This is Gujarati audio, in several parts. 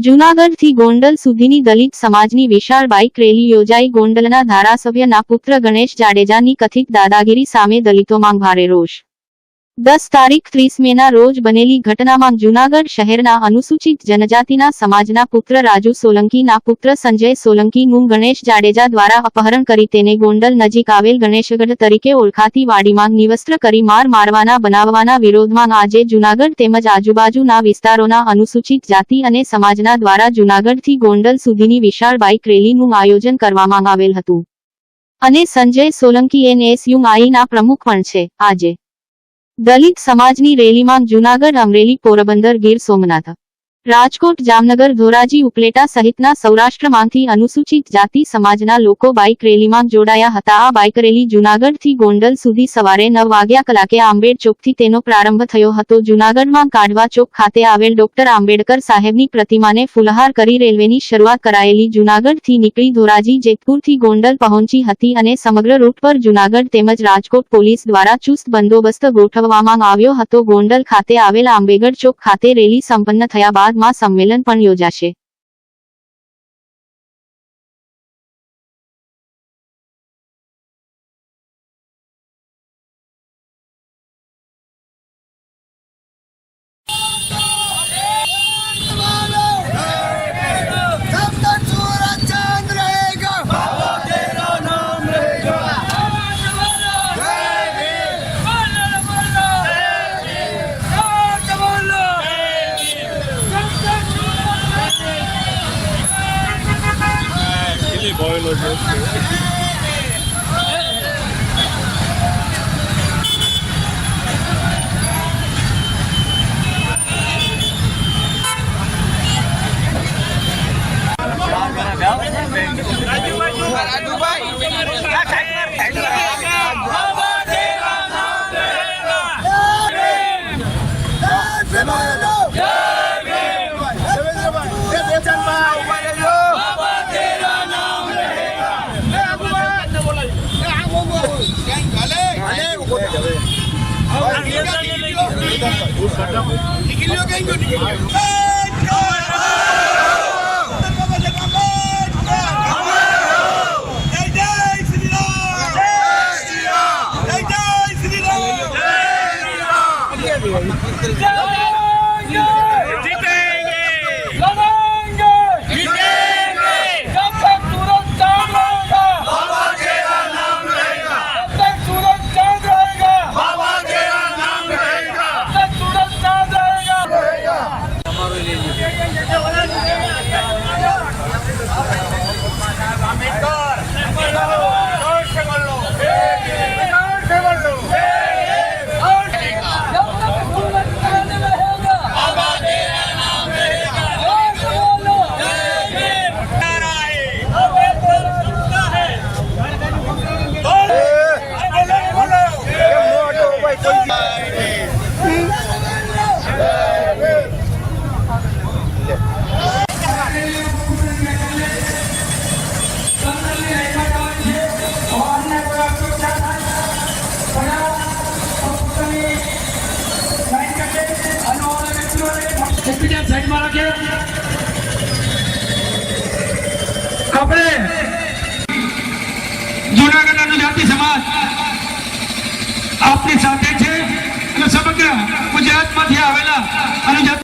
જૂનાગઢથી ગોંડલ સુધીની દલિત સમાજની વિશાળ બાઇક રેલી યોજાઈ। ગોંડલના ધારાસભ્યના પુત્ર ગણેશ જાડેજાની કથિત દાદાગીરી સામે દલિતોમાં ભારે રોષ। 10 તારીખ 30 મેના રોજ બનેલી ઘટનામાં જૂનાગઢ શહેરના અનુસૂચિત જનજાતિના સમાજના પુત્ર રાજુ સોલંકીના પુત્ર સંજય સોલંકીનું ગણેશ જાડેજા દ્વારા અપહરણ કરી તેને ગોંડલ નજીક આવેલ ગણેશગઢ તરીકે ઓળખાતી વાડીમાં નિવસ્ત્ર કરી મારવાના બનાવવાના વિરોધમાં આજે જૂનાગઢ તેમજ આજુબાજુના વિસ્તારોના અનુસૂચિત જાતિ અને સમાજના દ્વારા જૂનાગઢથી ગોંડલ સુધીની વિશાળ બાઇક રેલીનું આયોજન કરવામાં આવેલ હતું અને સંજય સોલંકી NSUIના પ્રમુખ પણ છે। આજે દલિત સમાજની રેલીમાં જૂનાગઢ, અમરેલી, પોરબંદર, ગીર સોમનાથ, રાજકોટ, જામનગર, ધોરાજી, ઉપલેટા સહિતના સૌરાષ્ટ્રમાંથી અનુસૂચિત જાતિ સમાજના લોકો બાઇક રેલીમાં જોડાયા હતા। આ બાઇક રેલી જૂનાગઢથી ગોંડલ સુધી સવારે 9 વાગ્યા કલાકે આંબેડ ચોકથી તેનો પ્રારંભ થયો હતો। જૂનાગઢમાં કાઢવા ચોક ખાતે આવેલ ડોક્ટર આંબેડકર સાહેબની પ્રતિમાને ફૂલહાર કરી રેલવેની શરૂઆત કરાયેલી। જૂનાગઢથી નીકળી ધોરાજી, જેતપુરથી ગોંડલ પહોંચી હતી અને સમગ્ર રૂટ પર જૂનાગઢ તેમજ રાજકોટ પોલીસ દ્વારા ચુસ્ત બંદોબસ્ત ગોઠવવામાં આવ્યો હતો। ગોંડલ ખાતે આવેલ આંબેડકર ચોક ખાતે રેલી સંપન્ન થયા બાદ માં સંમેલન પણ યોજાશે। આપણે જૂનાગઢ અનુજાતિ સમાજ આપની સાથે છે અને સમગ્ર ગુજરાતમાંથી આવેલા અનુજાતિ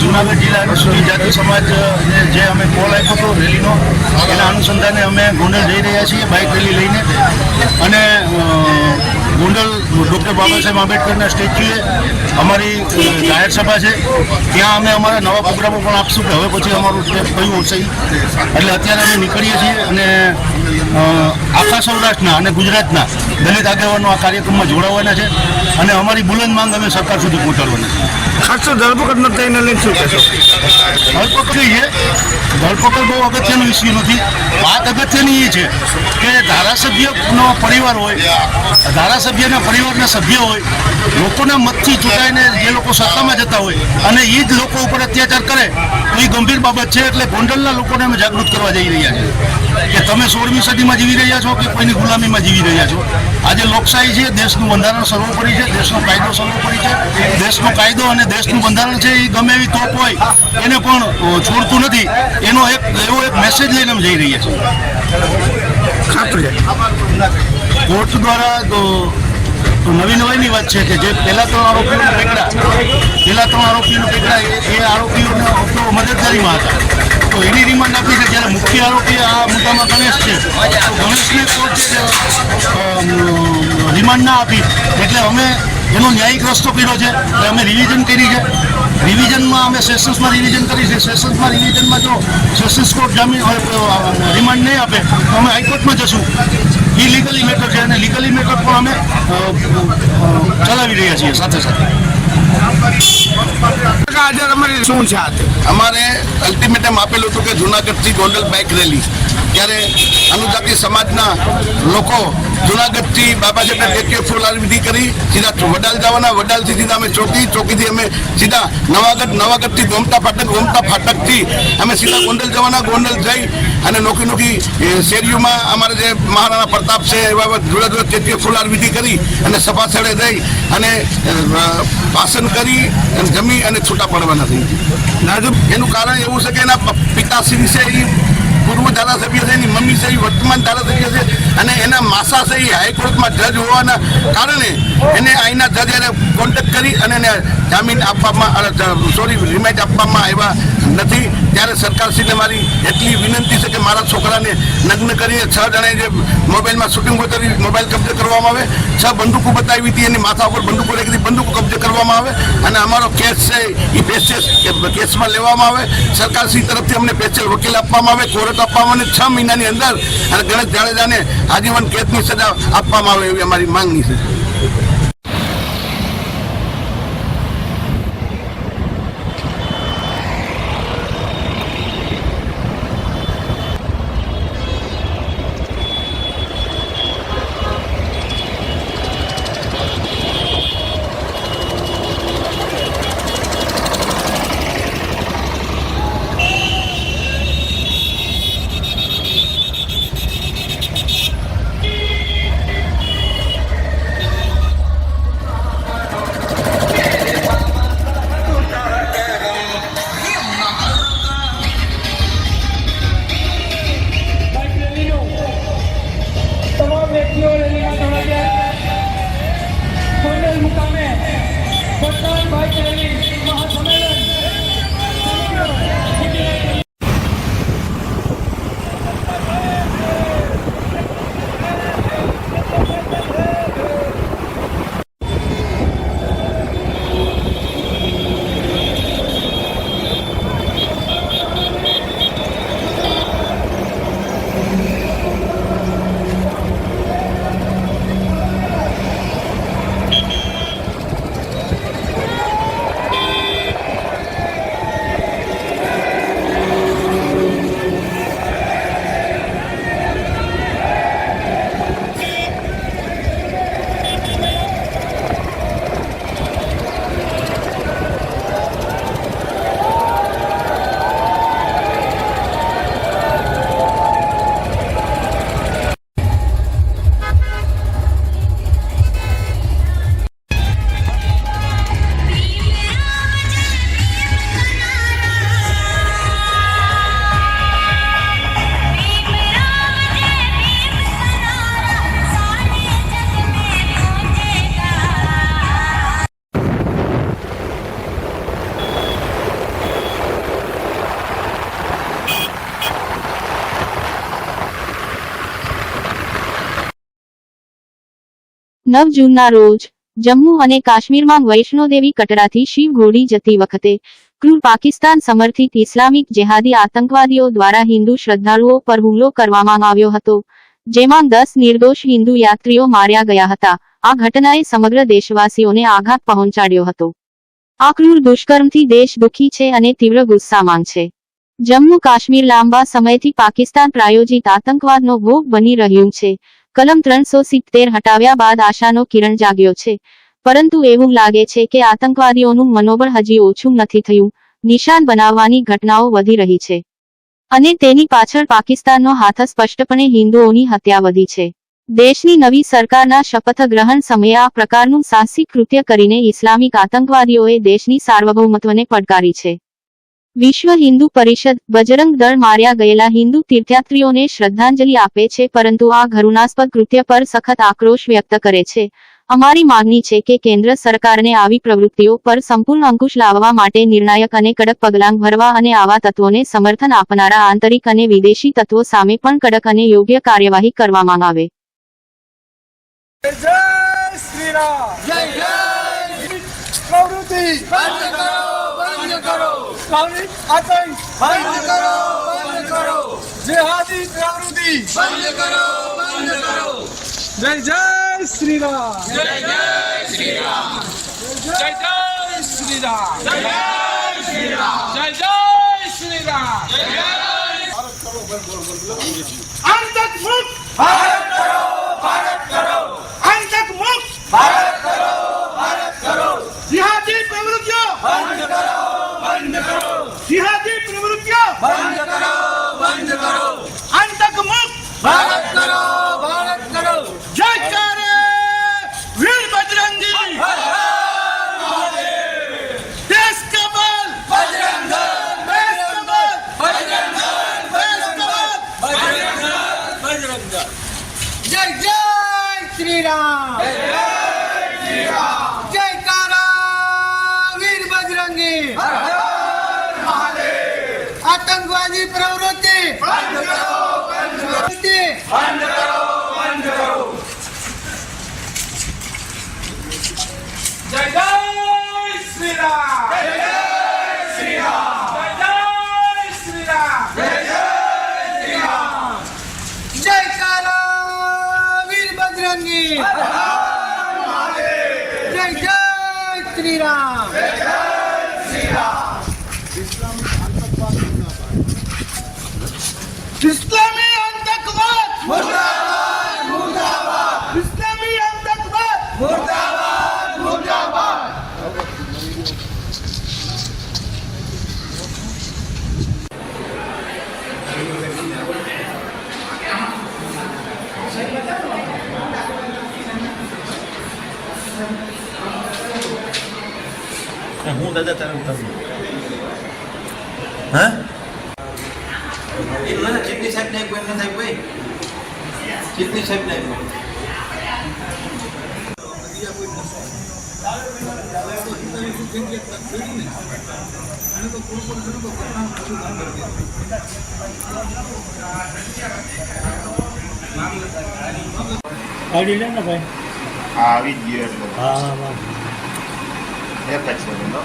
જુનાગઢ જિલ્લા અનુસૂચિત જાતિ સમાજ જે અમે કોલ આપ્યો હતો રેલીનો, એના અનુસંધાને અમે ગોંડલ જઈ રહ્યા છીએ બાઇક રેલી લઈને. અને ગોંડલ ડૉક્ટર બાબા સાહેબ આંબેડકરના સ્ટેચ્યુએ અમારી જાહેર સભા છે, ત્યાં અમે અમારા નવા પ્રોગ્રામો પણ આપશું કે હવે પછી અમારું સ્ટેપ કયું હશે. એટલે અત્યારે અમે નીકળીએ છીએ અને આખા સૌરાષ્ટ્રના અને ગુજરાતના દલિત આગેવાનો આ કાર્યક્રમમાં જોડાવાના છે અને અમારી બુલંદ માંગ અમે સરકાર સુધી પહોંચાડવાના છે. ખાસ તો ધરપકડ ન થઈને લઈને શું કહેશો? ધરપકડ બહુ અગત્યનો ઇસ્યુ નથી. વાત અગત્યની એ છે કે ધારાસભ્યનો પરિવાર હોય, ધારાસભ્યના પરિવારના સભ્ય હોય, લોકોના મતથી ચૂંટાઈને જે લોકો સત્તામાં જતા હોય અને એ જ લોકો ઉપર અત્યાચાર કરે તો એ ગંભીર બાબત છે. એટલે ગોંડલના લોકોને અમે જાગૃત કરવા જઈ રહ્યા છીએ કે તમે 16મી સદીમાં જીવી રહ્યા છો કે કોઈની ગુલામીમાં જીવી રહ્યા છો. આજે લોકશાહી છે, દેશનું બંધારણ સર્વોપરી છે, દેશનો કાયદો સર્વોપરી છે. દેશનો કાયદો અને દેશનું બંધારણ છે એ ગમે એવી તોપ હોય એને પણ છોડતું નથી. એનો એવો એક મેસેજ લઈને અમે જઈ રહ્યા છીએ. કોર્ટ દ્વારા નવીનવાઈની વાત છે કે જે પહેલા 3 આરોપીઓને પકડ્યા એ આરોપીઓને મદદગારીમાં હતા, તો એની રિમાન્ડ આપી છે. જ્યારે મુખ્ય આરોપી આ મુદ્દામાં ગણેશ છે, તો ગણેશને કોર્ટે રિમાન્ડ ના આપી એટલે અમે એનો ન્યાયિક રસ્તો કર્યો છે. એટલે અમે રિવિઝન કરી છે. રિવિઝનમાં અમે સેશન્સમાં રિવિઝન કરી છે. રિવિઝનમાં જો સેશન્સ કોર્ટ રિમાન્ડ નહીં આપે તો અમે હાઈકોર્ટમાં જશું. એ લીગલી મેટર છે અને લીગલી મેટર પણ અમે ચલાવી રહ્યા છીએ સાથે સાથે. આજે તમારી શું છે? અમારે અલ્ટિમેટમ આપેલું હતું કે જુનાગઢથી ગોંડલ બાઇક રેલી, ત્યારે અનુજાતિ સમાજના લોકો જુનાગઢથી બાબા સાહેબના ટેકરીએ ફૂલહાર વિધિ કરી સીધા વડાલ જવાના. વડાલથી સીધા અમે ચોકીથી અમે સીધા નવાગઢથી ગોમતા ફાટકથી અમે સીધા ગોંડલ જવાના. ગોંડલ જઈ અને નોકી શેરીઓમાં અમારે જે મહારાણા પ્રતાપ છે એવા જુદા જુદા ટેકરીએ ફૂલહાર વિધિ કરી અને સભા સ્થળે જઈ અને ભાષણ કરી અને જમી અને છૂટા પડવાના થઈ. એનું કારણ એવું છે કે એના પિતાશ્રી છે એ પૂર્વ ધારાસભ્ય છે, એની મમ્મી છે એ વર્તમાન ધારાસભ્ય છે અને એના માસા છે એ હાઈકોર્ટમાં જજ હોવાના કારણે એને અહીંના જજ એને કોન્ટેક્ટ કરી અને એને જામીન આપવામાં રિમાન્ડ આપવામાં આવ્યા નથી. ત્યારે સરકારશ્રીને મારી એટલી વિનંતી છે કે મારા છોકરાને નગ્ન કરીને 6 જણાએ જે મોબાઈલમાં શૂટિંગ કરી મોબાઈલ કબજે કરવામાં આવે, 6 બંદૂકો બતાવી હતી, એની માથા ઉપર બંદૂકો રાખી બંદૂકો કબજે કરવામાં આવે અને અમારો કેસ છે એ કેસમાં લેવામાં આવે. સરકારશ્રી તરફથી અમને સ્પેશિયલ વકીલ આપવામાં આવે, કોર્ટ આપવામાં આવે 6 મહિનાની અંદર અને ગણેશ જાડેજાને આજીવન કેદની સજા આપવામાં આવે એવી અમારી માંગણી છે. 9 જૂનના રોજ જમ્મુ અને કાશ્મીરમાં વૈષ્ણોદેવી કટરાથી શિવ ઘોડી જતી વખતે ક્રૂર પાકિસ્તાન સમર્થિત ઇસ્લામિક જેહાદી આતંકવાદીઓ દ્વારા હિન્દુ શ્રદ્ધાળુઓ પર હુમલો કરવામાં આવ્યો હતો, જેમાં 10 નિર્દોષ હિન્દુ યાત્રીઓ માર્યા ગયા હતા. આ ઘટનાએ સમગ્ર દેશવાસીઓને આઘાત પહોંચાડ્યો હતો. આ ક્રૂર દુષ્કર્મથી દેશ દુઃખી છે અને તીવ્ર ગુસ્સામાં છે. જમ્મુ કાશ્મીર લાંબા સમયથી પાકિસ્તાન પ્રાયોજિત આતંકવાદનો ભોગ બની રહ્યું છે. કલમ 370 હટાવ્યા બાદ આશાનો કિરણ જાગ્યો છે, પરંતુ એવું લાગે છે કે આતંકવાદીઓનું મનોબળ હજી ઓછું નથી થયું. નિશાન બનાવવાની ઘટનાઓ વધી રહી છે અને તેની પાછળ પાકિસ્તાનનો હાથ સ્પષ્ટપણે હિન્દુઓની હત્યા વધી છે. દેશની નવી સરકારના શપથ ગ્રહણ સમયે આ પ્રકારનું સાહસિક કૃત્ય કરીને ઇસ્લામિક આતંકવાદીઓએ દેશની સાર્વભૌમત્વને પડકારી છે. વિશ્વ હિન્દુ પરિષદ, બજરંગ દળ માર્યા ગયેલા હિન્દુ તીર્થયાત્રીઓને શ્રદ્ધાંજલિ આપે છે, પરંતુ આ ઘૃણાસ્પદ કૃત્ય પર સખત આક્રોશ વ્યક્ત કરે છે. અમારી માંગણી છે કે કેન્દ્ર સરકારને આવી પ્રવૃત્તિઓ પર સંપૂર્ણ અંકુશ લાવવા માટે નિર્ણાયક અને કડક પગલાં ભરવા અને આવા તત્વોને સમર્થન આપનારા આંતરિક અને વિદેશી તત્વો સામે પણ કડક અને યોગ્ય કાર્યવાહી કરવામાં આવે. જય શ્રી રામ. જય જય પ્રવૃત્તિ બંધ કરો, બંધ કરો. ઇસ્લામિક આતંક બંધ કરો, બંધ કરો. જેહાદી પ્રવૃત્તિ બંધ કરો, બંધ કરો. જય જય શ્રી રામ. જય જય શ્રી રામ. જય જય શ્રી રામ. જય જય શ્રી રામ. જય જય શ્રી રામ. જય જય આતંક મુક્ત ભારત કરો, ભારત કરો. આતંક મુક્ત ભારત કરો, ભારત કરો. जिहादी प्रवृत्तियों बंद करो, बंद करो. जिहादी प्रवृत्तियों बंद करो, बंद करो. आतंक मुक्त भारत करो, भारत करो. जयकारे वीर बजरंगी, हर हर महादेव. देश का बल बजरंग दल, देश का बल बजरंग दल, देश का बल बजरंग दल, बजरंग दल. जय जय श्री राम. जय जय श्री राम. जयकारा वीर बजरंगी, हर हर महादेव. आतंकवादी प्रवृत्ति बंद करो, बंद करो. बंद करो, बंद करो. जय जय श्री राम. जय जय श्री राम. जय जय श्री राम. जय जय श्री राम. जयकारा वीर बजरंगी, हर हर महादेव. जय जय श्री राम. जय जय श्री राम. इस्लामी आतंकवाद मुर्दाबाद, मुर्दाबाद. इस्लामी आतंकवाद मुर्दाबाद, मुर्दाबाद. હું દાદા તારે હા ચીટણી સાહેબ ને કોઈ નથી કોઈ ચીટણી સાહેબ ને આવી લે ને ભાઈ. આવી જ ગયો એટલે હા હા એક જ સેકન્ડ હો.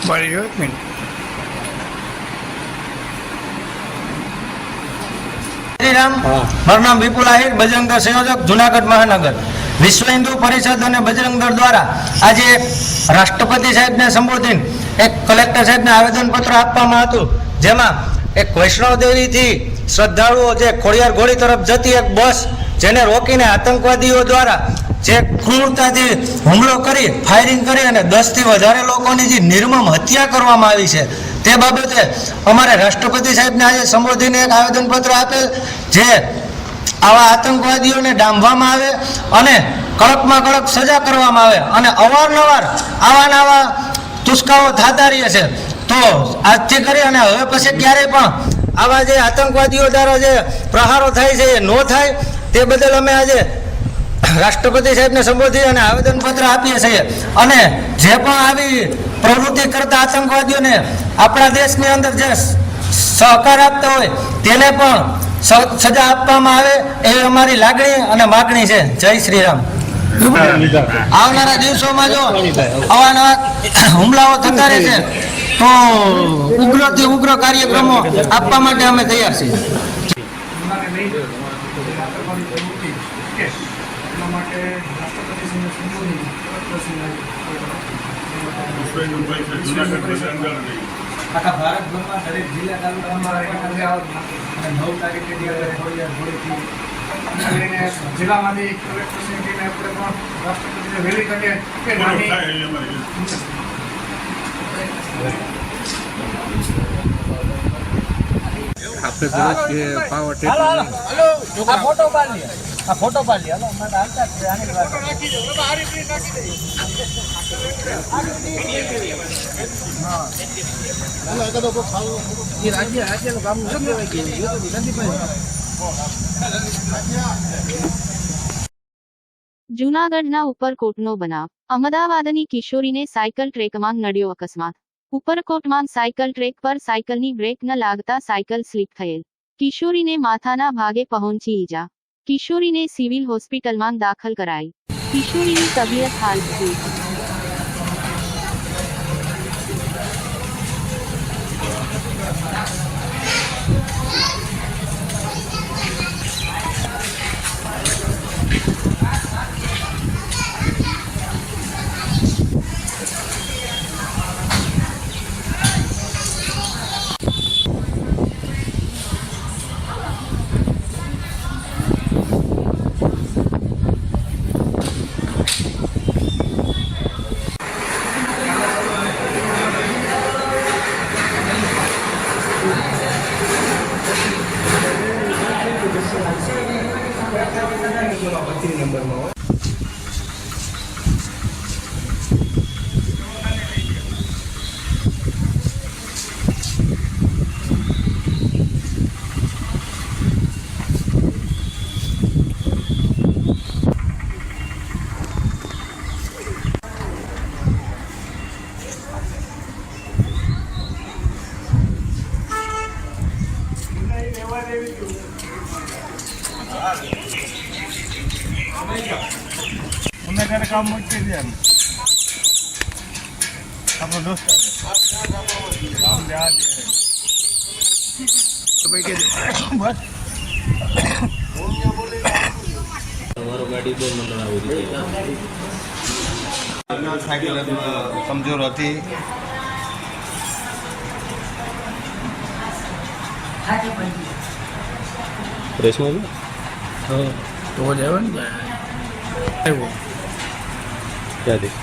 બળી ગયો એક મિનિટ. રામ. મારું નામ વિપુલ આહિર, બજરંગ દળ સંયોજક, જુનાગઢ મહાનગર. વિશ્વ હિન્દુ પરિષદ અને બજરંગ દળ દ્વારા આજે રાષ્ટ્રપતિ સાહેબને સંબોધીને એક કલેક્ટર સાહેબને આવેદનપત્ર આપવામાં હતું, જેમાં એક વૈષ્ણોદેવીથી શ્રદ્ધાળુઓ જે ખોડિયાર ઘોડી તરફ જતી એક બસ, જેને રોકીને આતંકવાદીઓ દ્વારા જે ક્રૂરતાથી હુમલો કરી, ફાયરિંગ કરી અને 10થી વધારે લોકોની જે નિર્મમ હત્યા કરવામાં આવી છે, તે બાબતે અમારે રાષ્ટ્રપતિ સાહેબને આજે સંબોધીને એક આવેદનપત્ર આપેલ, જે આવા આતંકવાદીઓને ડામવામાં આવે અને કડકમાં કડક સજા કરવામાં આવે અને અવારનવાર આવા તુસ્કાઓ થતા રહે છે. તો આજથી કરી અને હવે પછી ક્યારેય પણ આવા જે આતંકવાદીઓ દ્વારા જે પ્રહારો થાય છે એ ન થાય, તે બદલ અમે આજે રાષ્ટ્રપતિ સાહેબને સંબોધી અને આવેદનપત્ર આપીએ છીએ. અને જે પણ આવી પ્રવૃત્તિ કરતા આતંકવાદીઓને આપણા દેશની અંદર જે સહકાર આપતા હોય તેને પણ સજા આપવામાં આવે એવી અમારી લાગણી અને માગણી છે. જય શ્રી રામ. આવનારા દિવસોમાં જો અવાનવા હુમલાઓ થતા રહેશે તો ઉગ્રથી ઉગ્ર કાર્યક્રમો આપવા માટે અમે તૈયાર છીએ. આખા ભારતભરમાં દરેક જિલ્લા તાલુકામાં 9 તારીખે જિલ્લામાંથી કલેક્ટરશ્રીને આપણે પણ રાષ્ટ્રપતિને વહેલી તકે કે નાની જૂનાગઢના ઉપરકોટનો બનાવ. અમદાવાદની કિશોરીને સાયકલ ટ્રેકમાં નડ્યો અકસ્માત. ઉપરકોટમાં સાયકલ ટ્રેક પર સાયકલની બ્રેક ન લાગતા સાયકલ સ્લીપ થયેલ. કિશોરીને માથાના ભાગે પહોંચી ઈજા. કિશોરીને સિવિલ હોસ્પિટલમાં દાખલ કરાઈ. કિશોરીની તબિયત હાલ સ્થિર. કામ મૂકી દે આપણો દોસ્ત કામ જા દે તમારો ગાડી બહુ મને આવી રીતે સાયકલ કમજોર હતી. પ્રેસમાં તો જાય ને આવ્યો ક્યાંથી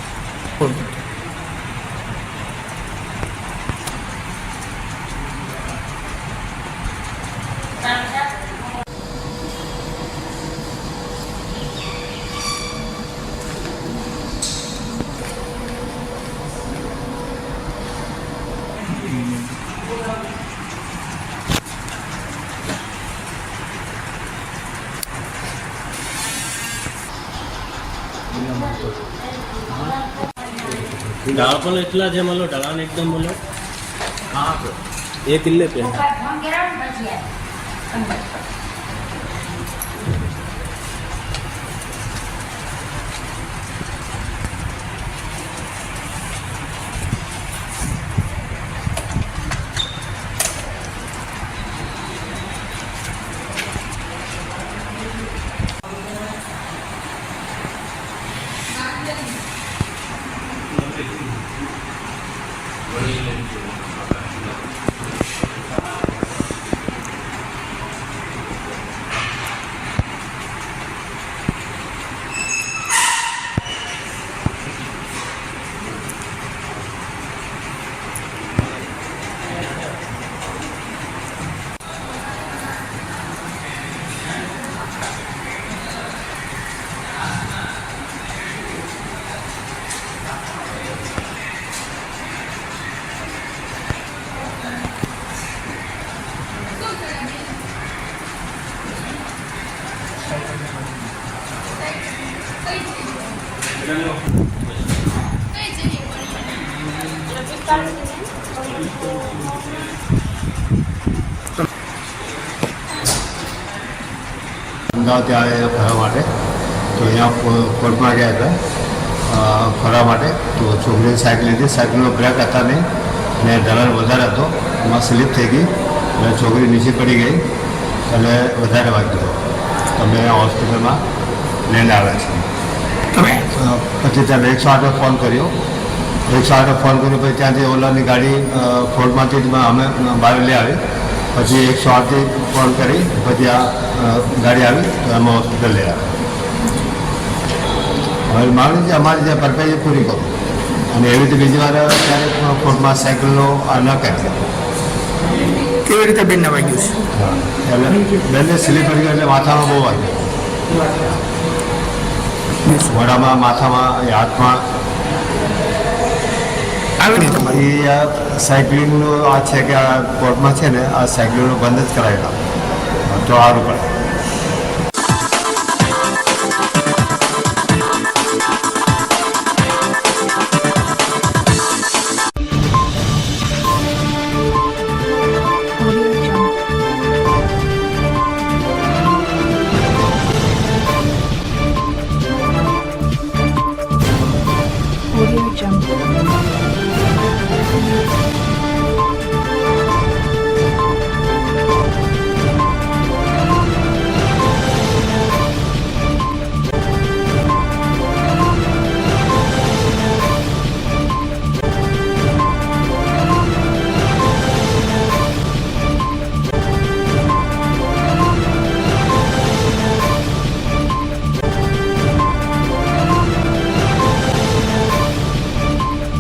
ढाल पण इतना है मतलब ढलान एकदम बोलो एक किले पे અમદાવાદથી આવ્યા ફરવા માટે. તો અહીંયા કોર્ટમાં ગયા હતા ફરવા માટે. તો છોકરીએ સાયકલ લીધી, સાયકલનો બ્રેક હતા નહીં અને ઢલાણ વધારે હતો, એમાં સ્લીપ થઈ ગઈ અને છોકરી નીચે પડી ગઈ અને વધારે વાગ્યું. અમે હોસ્પિટલમાં લઈને આવ્યા છીએ. તમે પછી ત્યાં 108 ફોન કર્યો. 108 ફોન કર્યો પછી ત્યાંથી ઓલાની ગાડી ફોર્ટમાંથી જ અમે બહાર લઈ આવી. પછી 108થી ફોન કરી પછી આ ગાડી આવી તો અમે હોસ્પિટલ લઈ આવ્યા. હવે માનું છે અમારી જે ભરપાઈ પૂરી કરો અને એવી રીતે બીજી વાર ક્યારેક કોર્ટમાં સાયકલનો આ ન કરે. કેવી રીતે બેનને વાગ્યું છે? એટલે બેનને સ્લીપ પડી ગઈ એટલે માથામાં બહુ વાગ્યું. મોઢામાં, માથામાં, હાથમાં. આવી નહીં તમારી એ આ સાયકલિંગનું આ છે કે આ કોર્ટમાં છે ને આ સાયકલિંગનું બંધ જ કરાવેલા તો સારું પડે.